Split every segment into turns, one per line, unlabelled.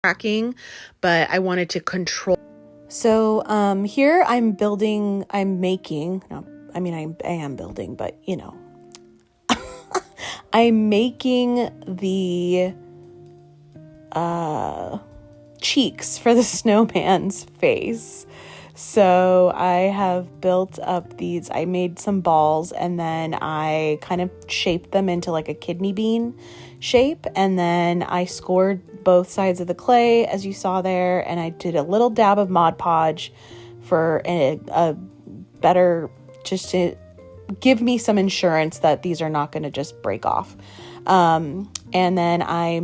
cracking, but I wanted to control. So here I am building, but you know, I'm making the cheeks for the snowman's face. So I have built up these, I made some balls and then I kind of shaped them into like a kidney bean shape. And then I scored both sides of the clay as you saw there. And I did a little dab of Mod Podge for a better, just to give me some insurance that these are not going to just break off. And then I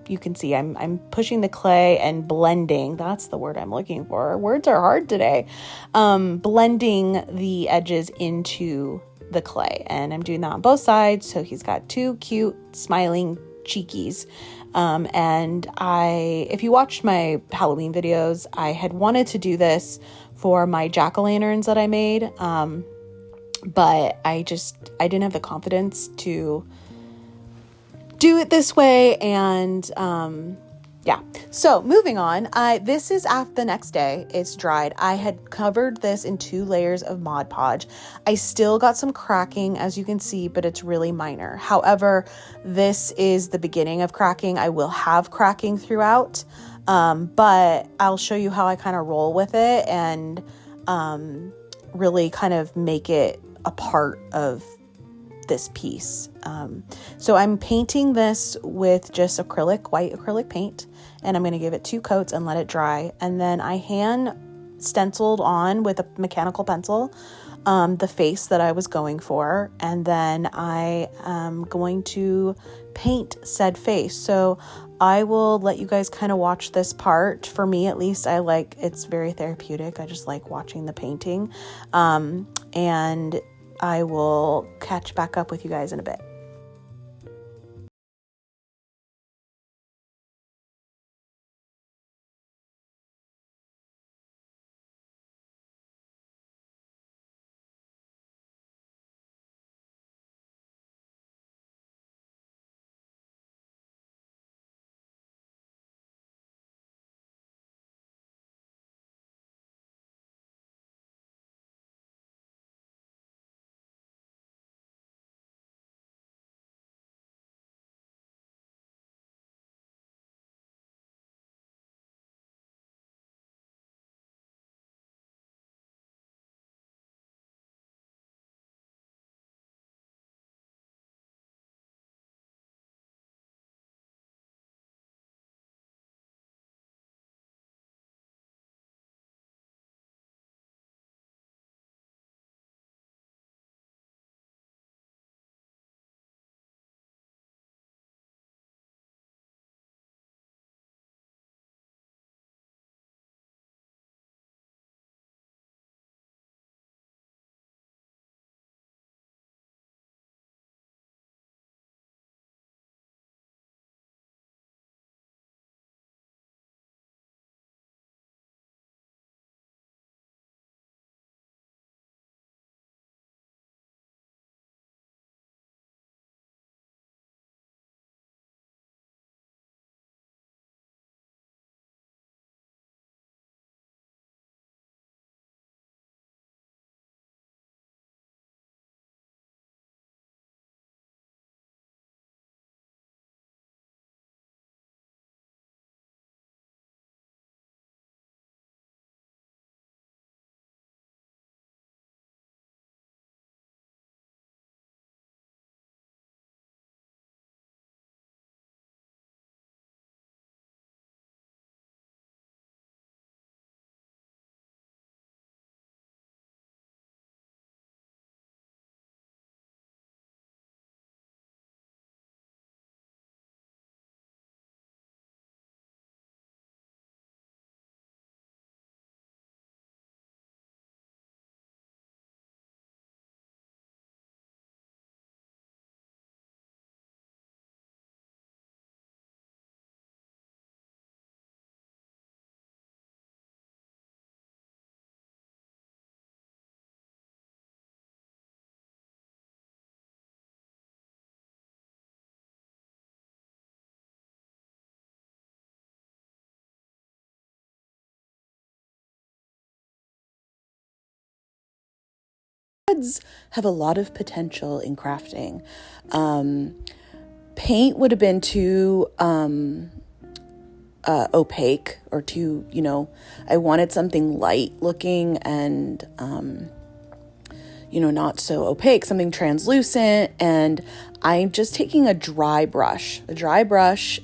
you can see I'm pushing the clay and blending. That's the word I'm looking for. Words are hard today. Blending the edges into the clay, and I'm doing that on both sides. So he's got two cute smiling cheekies. And if you watched my Halloween videos, I had wanted to do this for my jack-o'-lanterns that I made. But I didn't have the confidence to do it this way. And, yeah. So moving on, this is after the next day. It's dried. I had covered this in 2 layers of Mod Podge. I still got some cracking, as you can see, but it's really minor. However, this is the beginning of cracking. I will have cracking throughout. But I'll show you how I kind of roll with it and, really kind of make it a part of this piece. So I'm painting this with just white acrylic paint, and I'm going to give it 2 coats and let it dry. And then I hand stenciled on with a mechanical pencil the face that I was going for, and then I am going to paint said face. So I will let you guys kind of watch this part. For me, at least, it's very therapeutic. I just like watching the painting. And I will catch back up with you guys in a bit.
have a lot of potential in crafting. Paint would have been too opaque or too, I wanted something light looking and, not so opaque, something translucent. And I'm just taking a dry brush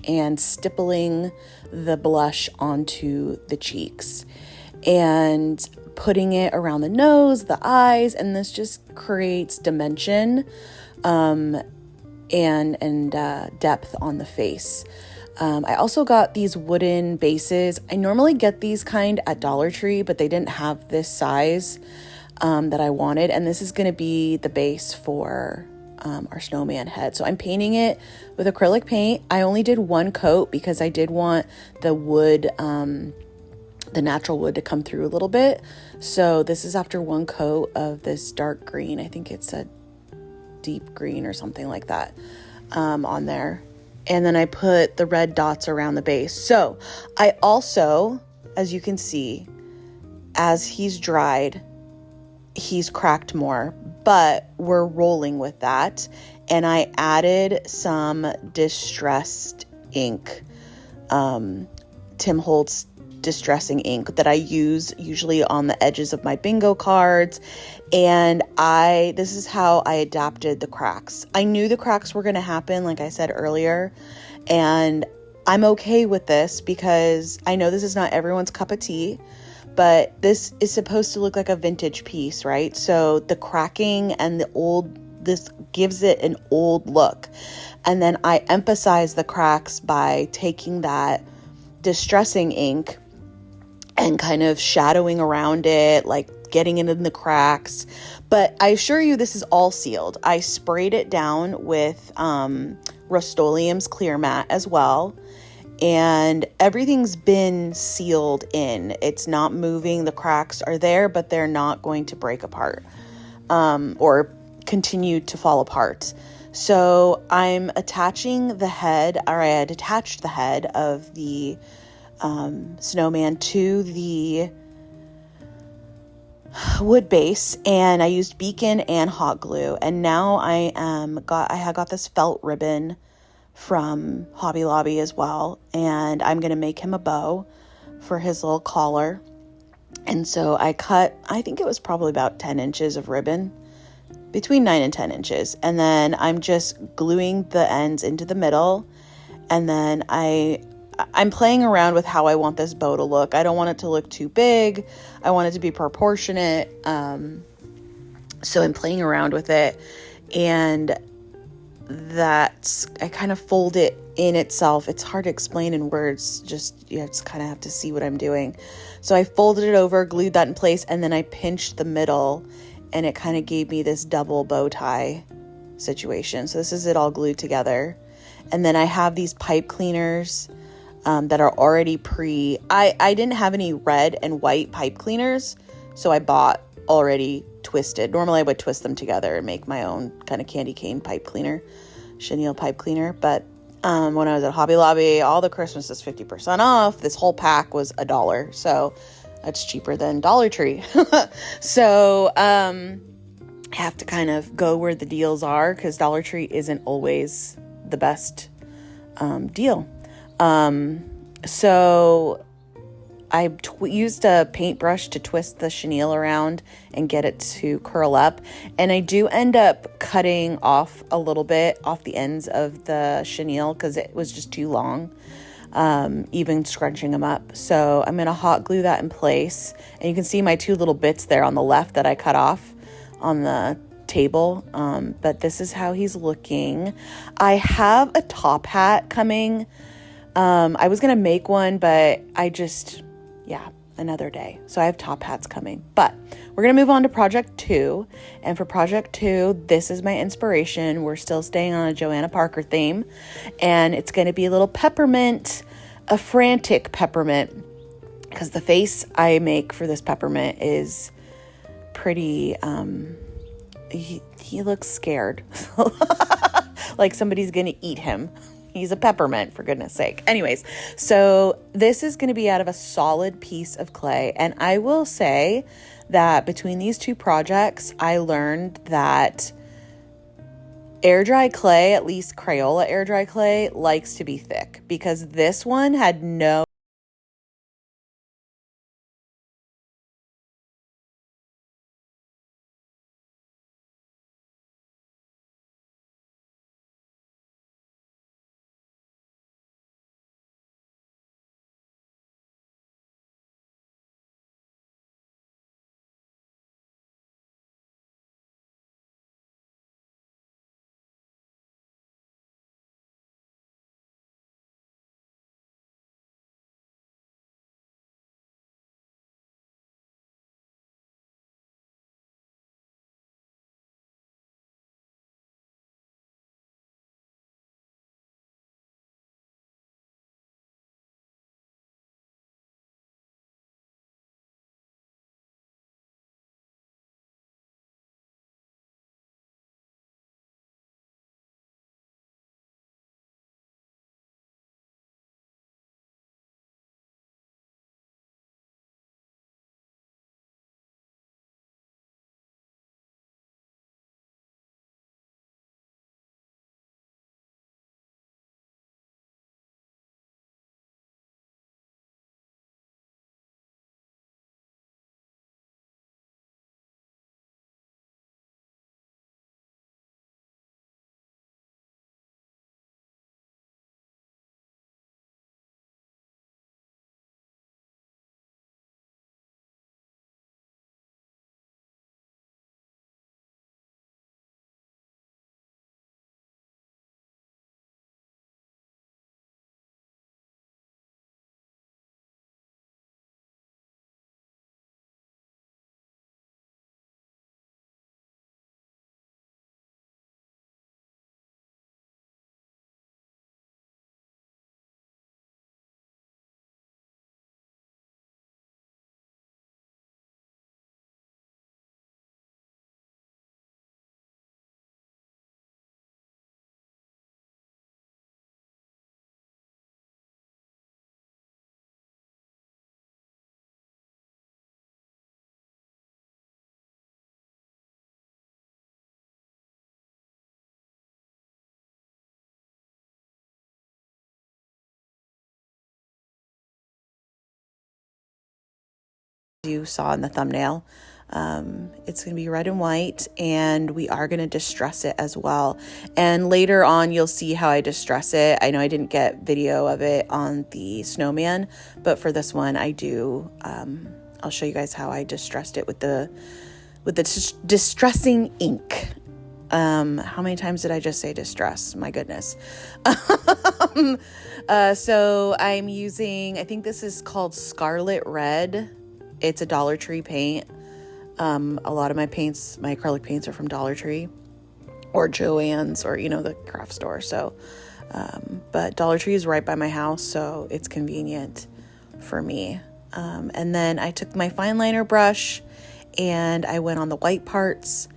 and stippling the blush onto the cheeks and putting it around the nose, the eyes, and this just creates dimension and depth on the face. I also got these wooden bases. I normally get these kind at Dollar Tree, but they didn't have this size that I wanted, and this is going to be the base for our snowman head. So I'm painting it with acrylic paint. I only did one coat because I did want the wood, the natural wood to come through a little bit. So this is after one coat of this dark green. I think it's a deep green or something like that on there. And then I put the red dots around the base. So I also, as you can see, as he's dried, he's cracked more, but we're rolling with that. And I added some distressed ink, Tim Holtz distressing ink that I use usually on the edges of my bingo cards. And this is how I adapted the cracks. I knew the cracks were going to happen, like I said earlier, and I'm okay with this because I know this is not everyone's cup of tea, but this is supposed to look like a vintage piece, right? So the cracking and this gives it an old look. And then I emphasize the cracks by taking that distressing ink and kind of shadowing around it, like getting it in the cracks. But I assure you this is all sealed. I sprayed it down with Rust-Oleum's clear matte as well. And everything's been sealed in. It's not moving. The cracks are there, but they're not going to break apart or continue to fall apart. So I'm attaching the head, or I had attached the head of the snowman to the wood base, and I used beacon and hot glue. And now I have got this felt ribbon from Hobby Lobby as well, and I'm gonna make him a bow for his little collar. And so I cut, I think it was probably about 10 inches of ribbon, between 9 and 10 inches, and then I'm just gluing the ends into the middle. And then I'm playing around with how I want this bow to look. I don't want it to look too big. I want it to be proportionate. So I'm playing around with it, and I kind of fold it in itself. It's hard to explain in words. Just, you just kind of have to see what I'm doing. So I folded it over, glued that in place, and then I pinched the middle, and it kind of gave me this double bow tie situation. So this is it all glued together. And then I have these pipe cleaners that are already I didn't have any red and white pipe cleaners, so I bought already twisted. Normally I would twist them together and make my own kind of candy cane pipe cleaner, chenille pipe cleaner. But when I was at Hobby Lobby, all the Christmas is 50% off. This whole pack was $1. So that's cheaper than Dollar Tree. So I have to kind of go where the deals are, because Dollar Tree isn't always the best deal. So I used a paintbrush to twist the chenille around and get it to curl up. And I do end up cutting off a little bit off the ends of the chenille because it was just too long, even scrunching them up. So I'm going to hot glue that in place. And you can see my two little bits there on the left that I cut off on the table. But this is how he's looking. I have a top hat coming. I was going to make one, but another day. So I have top hats coming, but we're going to move on to project 2. And for project 2, this is my inspiration. We're still staying on a Joanna Parker theme, and it's going to be a little peppermint, a frantic peppermint, because the face I make for this peppermint is pretty, he looks scared. Like somebody's going to eat him. He's a peppermint, for goodness sake. Anyways, so this is going to be out of a solid piece of clay. And I will say that between these two projects, I learned that air dry clay, at least Crayola air dry clay, likes to be thick, because this one had no you saw in the thumbnail. It's going to be red and white, and we are going to distress it as well. And later on, you'll see how I distress it. I know I didn't get video of it on the snowman, but for this one, I do. I'll show you guys how I distressed it with the distressing ink. How many times did I just say distress? My goodness. So I'm using, I think this is called Scarlet Red. It's a Dollar Tree paint. A lot of my paints, my acrylic paints, are from Dollar Tree or Joann's, or, the craft store. So, but Dollar Tree is right by my house, so it's convenient for me. And then I took my fine liner brush and I went on the white parts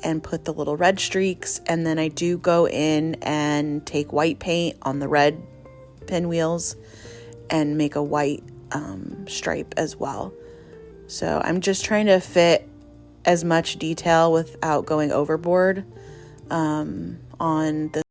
and put the little red streaks. And then I do go in and take white paint on the red pinwheels and make a white stripe as well. So I'm just trying to fit as much detail without going overboard on the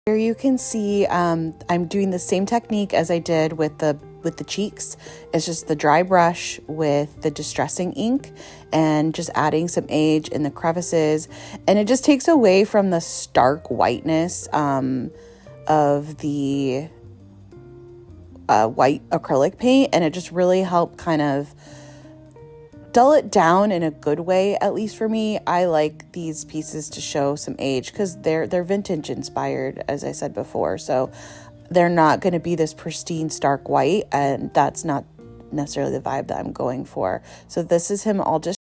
Here you can see I'm doing the same technique as I did with the cheeks. It's just the dry brush with the distressing ink and just adding some age in the crevices, and it just takes away from the stark whiteness of the white acrylic paint, and it just really helped kind of dull it down in a good way. At least for me, I like these pieces to show some age because they're vintage inspired, as I said before, so they're not going to be this pristine stark white, and that's not necessarily the vibe that I'm going for. So this is him all distressed